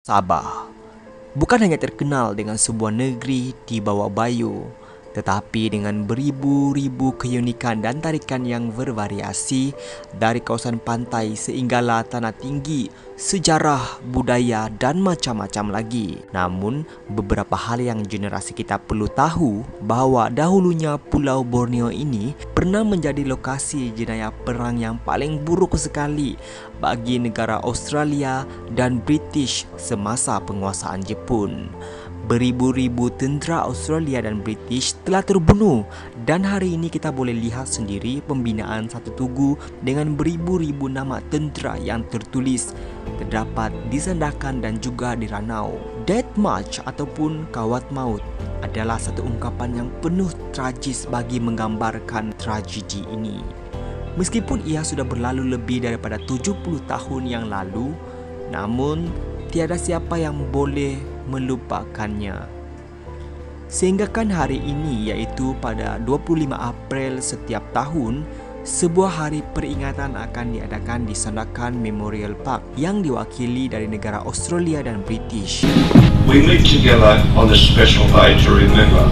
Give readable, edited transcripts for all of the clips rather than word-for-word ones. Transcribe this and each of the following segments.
Sabah bukan hanya terkenal dengan sebuah negeri di bawah bayu, tetapi dengan beribu-ribu keunikan dan tarikan yang bervariasi dari kawasan pantai sehinggalah tanah tinggi, sejarah, budaya dan macam-macam lagi. Namun, beberapa hal yang generasi kita perlu tahu bahawa dahulunya Pulau Borneo ini pernah menjadi lokasi jenayah perang yang paling buruk sekali bagi negara Australia dan British semasa penguasaan Jepun. Beribu-ribu tentera Australia dan British telah terbunuh dan hari ini kita boleh lihat sendiri pembinaan satu tugu dengan beribu-ribu nama tentera yang terdapat di Sandakan dan juga di Ranau. Death March ataupun Kawat Maut adalah satu ungkapan yang penuh tragis bagi menggambarkan tragedi ini. Meskipun ia sudah berlalu lebih daripada 70 tahun yang lalu, namun tiada siapa yang boleh melupakannya. Sehinggakan hari ini, iaitu pada 25 April setiap tahun, sebuah hari peringatan akan diadakan di Sandakan Memorial Park yang diwakili dari negara Australia dan British. We meet together on this special day to remember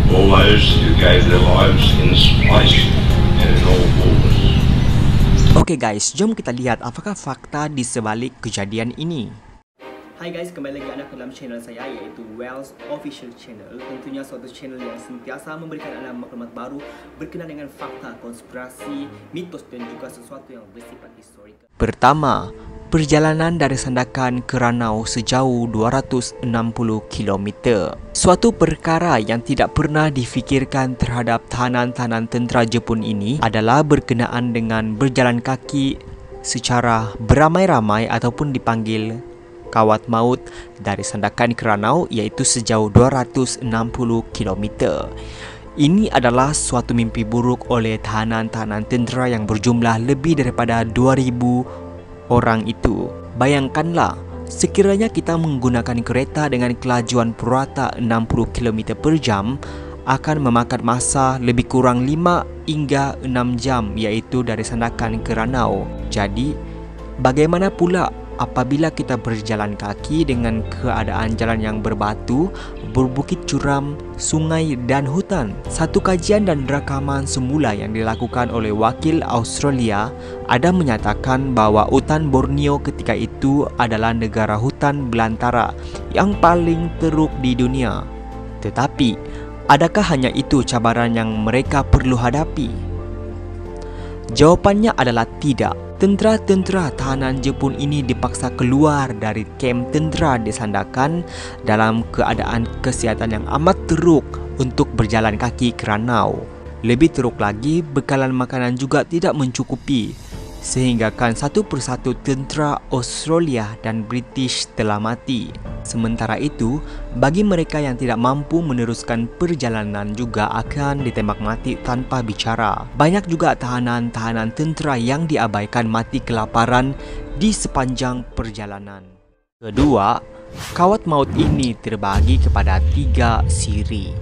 all those who gave their lives in this place and in all wars. Oke guys, jom kita lihat apakah fakta di sebalik kejadian ini. Hai guys, kembali lagi anda ke dalam channel saya, iaitu Wells Official Channel. Tentunya suatu channel yang sentiasa memberikan anda maklumat baru berkenaan dengan fakta, konspirasi, mitos dan juga sesuatu yang bersifat historikal. Pertama, perjalanan dari Sandakan ke Ranau sejauh 260 km. Suatu perkara yang tidak pernah difikirkan terhadap tahanan-tahanan tentera Jepun ini adalah berkenaan dengan berjalan kaki secara beramai-ramai ataupun dipanggil Kawat Maut dari Sandakan ke Ranau, iaitu sejauh 260 km. Ini adalah suatu mimpi buruk oleh tahanan-tahanan tentera yang berjumlah lebih daripada 2000 orang itu. Bayangkanlah, sekiranya kita menggunakan kereta dengan kelajuan purata 60 km per jam, akan memakan masa lebih kurang 5 hingga 6 jam, iaitu dari Sandakan ke Ranau. Jadi, bagaimana pula apabila kita berjalan kaki dengan keadaan jalan yang berbatu, berbukit curam, sungai dan hutan? Satu kajian dan rakaman semula yang dilakukan oleh wakil Australia ada menyatakan bahawa hutan Borneo ketika itu adalah negara hutan belantara yang paling teruk di dunia. Tetapi, adakah hanya itu cabaran yang mereka perlu hadapi? Jawapannya adalah tidak. Tentera-tentera tahanan Jepun ini dipaksa keluar dari kem tentera di Sandakan dalam keadaan kesihatan yang amat teruk untuk berjalan kaki ke Ranau. Lebih teruk lagi, bekalan makanan juga tidak mencukupi, sehinggakan satu persatu tentera Australia dan British telah mati. Sementara itu, bagi mereka yang tidak mampu meneruskan perjalanan juga akan ditembak mati tanpa bicara. Banyak juga tahanan-tahanan tentera yang diabaikan mati kelaparan di sepanjang perjalanan. Kedua, Kawat Maut ini terbagi kepada 3 siri.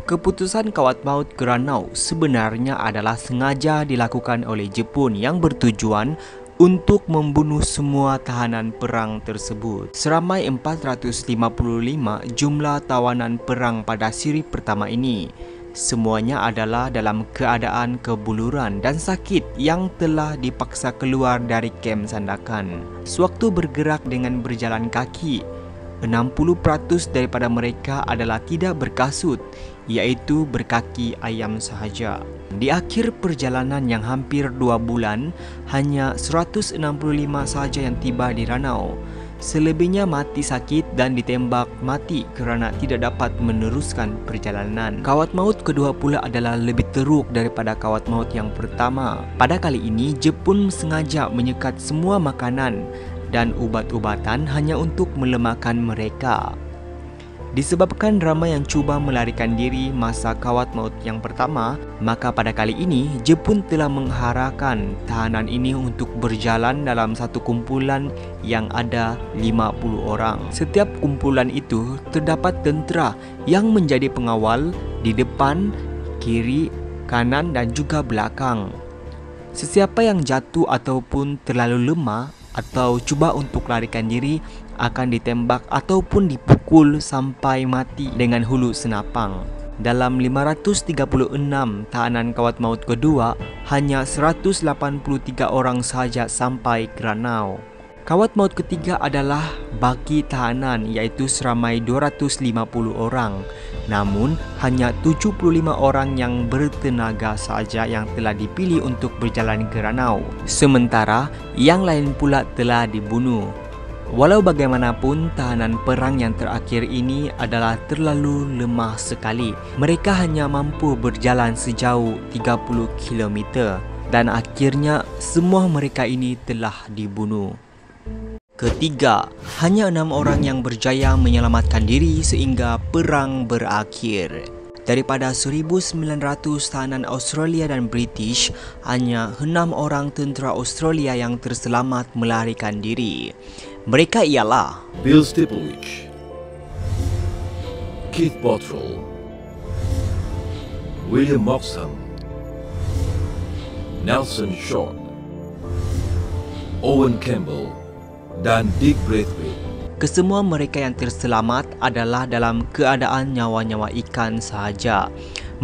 Keputusan Kawat Maut ke Ranau sebenarnya adalah sengaja dilakukan oleh Jepun yang bertujuan untuk membunuh semua tahanan perang tersebut. Seramai 455 jumlah tawanan perang pada siri pertama ini. Semuanya adalah dalam keadaan kebuluran dan sakit yang telah dipaksa keluar dari kem Sandakan. Sewaktu bergerak dengan berjalan kaki, 60% daripada mereka adalah tidak berkasut, iaitu berkaki ayam sahaja. Di akhir perjalanan yang hampir 2 bulan, hanya 165 sahaja yang tiba di Ranau. Selebihnya mati sakit dan ditembak mati kerana tidak dapat meneruskan perjalanan. Kawat Maut kedua pula adalah lebih teruk daripada Kawat Maut yang pertama. Pada kali ini, Jepun sengaja menyekat semua makanan dan ubat-ubatan hanya untuk melemahkan mereka. Disebabkan ramai yang cuba melarikan diri masa Kawat Maut yang pertama, maka pada kali ini Jepun telah mengharapkan tahanan ini untuk berjalan dalam satu kumpulan yang ada 50 orang. Setiap kumpulan itu terdapat tentera yang menjadi pengawal di depan, kiri, kanan dan juga belakang. Sesiapa yang jatuh ataupun terlalu lemah atau cuba untuk larikan diri akan ditembak ataupun dipukul sampai mati dengan hulu senapang. Dalam 536 tahanan kawat maut kedua, hanya 183 orang sahaja sampai ke ranau. Kawat maut ketiga adalah bagi tahanan, iaitu seramai 250 orang. Namun, hanya 75 orang yang bertenaga sahaja yang telah dipilih untuk berjalan ke ranau. Sementara, yang lain pula telah dibunuh. Walau bagaimanapun, tahanan perang yang terakhir ini adalah terlalu lemah sekali. Mereka hanya mampu berjalan sejauh 30 km dan akhirnya semua mereka ini telah dibunuh. Ketiga, hanya 6 orang yang berjaya menyelamatkan diri sehingga perang berakhir. Daripada 1,900 tahanan Australia dan British, hanya 6 orang tentera Australia yang terselamat melarikan diri. Mereka ialah Bill Stipowich, Keith Bottrell, William Moxham, Nelson Short, Owen Campbell, dan Dick Braithwaite. Kesemua mereka yang terselamat adalah dalam keadaan nyawa-nyawa ikan sahaja.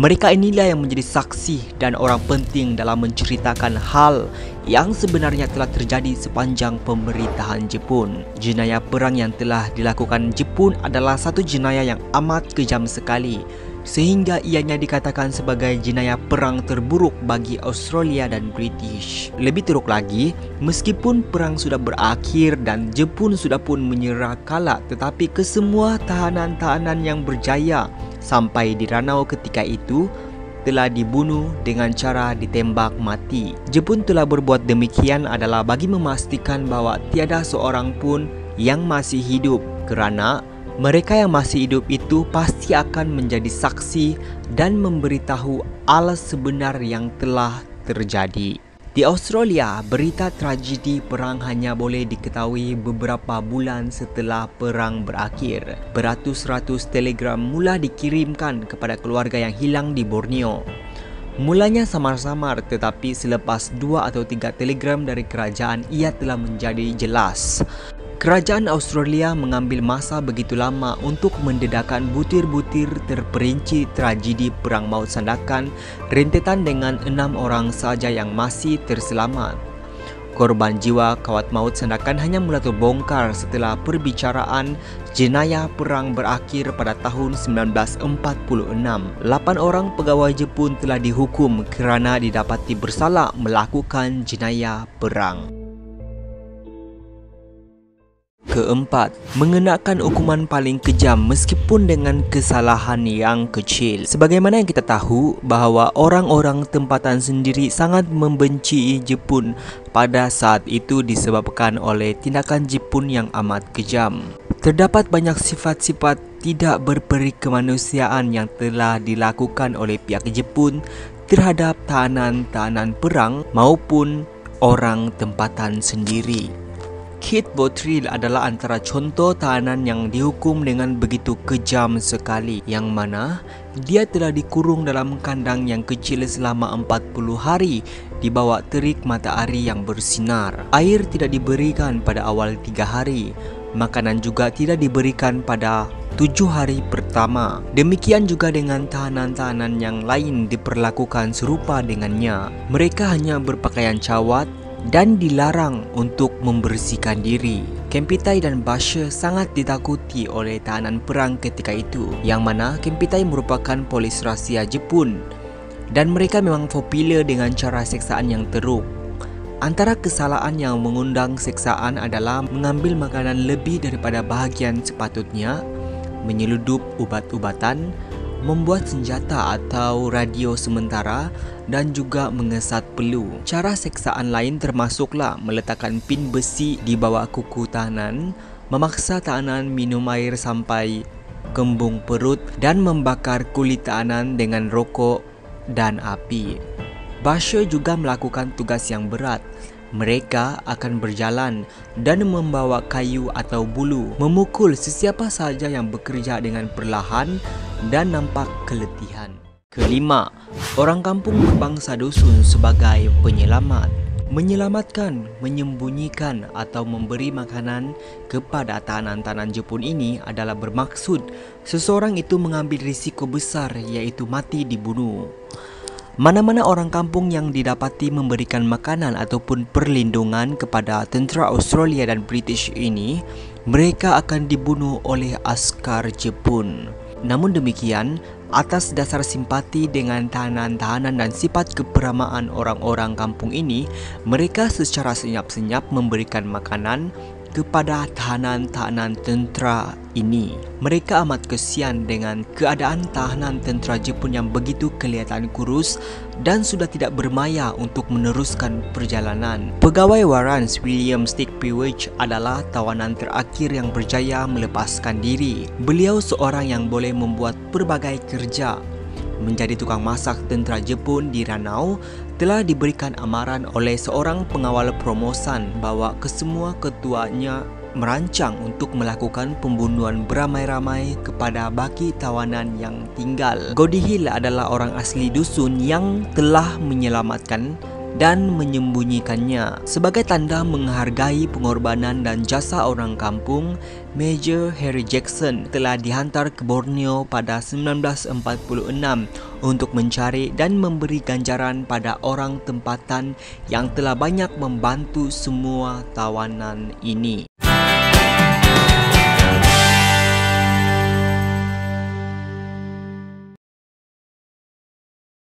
Mereka inilah yang menjadi saksi dan orang penting dalam menceritakan hal yang sebenarnya telah terjadi sepanjang pemerintahan Jepun. Jenayah perang yang telah dilakukan Jepun adalah satu jenayah yang amat kejam sekali, sehingga ianya dikatakan sebagai jenayah perang terburuk bagi Australia dan British. Lebih teruk lagi, meskipun perang sudah berakhir dan Jepun sudah pun menyerah kalah, tetapi kesemua tahanan-tahanan yang berjaya sampai di ranau ketika itu telah dibunuh dengan cara ditembak mati. Jepun telah berbuat demikian adalah bagi memastikan bahawa tiada seorang pun yang masih hidup, kerana mereka yang masih hidup itu pasti akan menjadi saksi dan memberitahu alas sebenar yang telah terjadi. Di Australia, berita tragedi perang hanya boleh diketahui beberapa bulan setelah perang berakhir. Beratus-ratus telegram mula dikirimkan kepada keluarga yang hilang di Borneo. Mulanya samar-samar, tetapi selepas 2 atau 3 telegram dari kerajaan, ia telah menjadi jelas. Kerajaan Australia mengambil masa begitu lama untuk mendedahkan butir-butir terperinci tragedi Perang Maut Sandakan rentetan dengan 6 orang sahaja yang masih terselamat. Korban jiwa kawat maut Sandakan hanya mula terbongkar setelah perbicaraan jenayah perang berakhir pada tahun 1946. 8 orang pegawai Jepun telah dihukum kerana didapati bersalah melakukan jenayah perang. Keempat, mengenakan hukuman paling kejam meskipun dengan kesalahan yang kecil. Sebagaimana yang kita tahu bahawa orang-orang tempatan sendiri sangat membenci Jepun pada saat itu disebabkan oleh tindakan Jepun yang amat kejam. Terdapat banyak sifat-sifat tidak berperi kemanusiaan yang telah dilakukan oleh pihak Jepun terhadap tahanan-tahanan perang maupun orang tempatan sendiri. Keith Bottrell adalah antara contoh tahanan yang dihukum dengan begitu kejam sekali, yang mana dia telah dikurung dalam kandang yang kecil selama 40 hari di bawah terik matahari yang bersinar. Air tidak diberikan pada awal 3 hari. Makanan juga tidak diberikan pada 7 hari pertama. Demikian juga dengan tahanan-tahanan yang lain diperlakukan serupa dengannya. Mereka hanya berpakaian cawat dan dilarang untuk membersihkan diri. Kempitai dan Basher sangat ditakuti oleh tahanan perang ketika itu, yang mana Kempitai merupakan polis rahsia Jepun dan mereka memang popular dengan cara seksaan yang teruk. Antara kesalahan yang mengundang seksaan adalah mengambil makanan lebih daripada bahagian sepatutnya, menyeludup ubat-ubatan, membuat senjata atau radio sementara, dan juga mengesat pelu. Cara seksaan lain termasuklah meletakkan pin besi di bawah kuku tahanan, memaksa tahanan minum air sampai kembung perut, dan membakar kulit tahanan dengan rokok dan api. Basher juga melakukan tugas yang berat. Mereka akan berjalan dan membawa kayu atau bulu, memukul sesiapa sahaja yang bekerja dengan perlahan dan nampak keletihan. Kelima, orang kampung berbangsa dusun sebagai penyelamat. Menyelamatkan, menyembunyikan atau memberi makanan kepada tahanan-tahanan Jepun ini adalah bermaksud seseorang itu mengambil risiko besar, iaitu mati dibunuh. Mana-mana orang kampung yang didapati memberikan makanan ataupun perlindungan kepada tentera Australia dan British ini, mereka akan dibunuh oleh askar Jepun. Namun demikian, atas dasar simpati dengan tahanan-tahanan dan sifat keperamaan orang-orang kampung ini, mereka secara senyap-senyap memberikan makanan kepada tahanan-tahanan tentera ini. Mereka amat kesian dengan keadaan tahanan tentera Jepun yang begitu kelihatan kurus dan sudah tidak bermaya untuk meneruskan perjalanan. Pegawai Warrens William Stick Pewage adalah tawanan terakhir yang berjaya melepaskan diri. Beliau seorang yang boleh membuat berbagai kerja. Menjadi tukang masak tentera Jepun di Ranau, telah diberikan amaran oleh seorang pengawal promosan bahawa kesemua ketuanya merancang untuk melakukan pembunuhan beramai-ramai kepada baki tawanan yang tinggal. Goody Hill adalah orang asli dusun yang telah menyelamatkan dan menyembunyikannya. Sebagai tanda menghargai pengorbanan dan jasa orang kampung, Major Harry Jackson telah dihantar ke Borneo pada 1946 untuk mencari dan memberi ganjaran pada orang tempatan yang telah banyak membantu semua tawanan ini.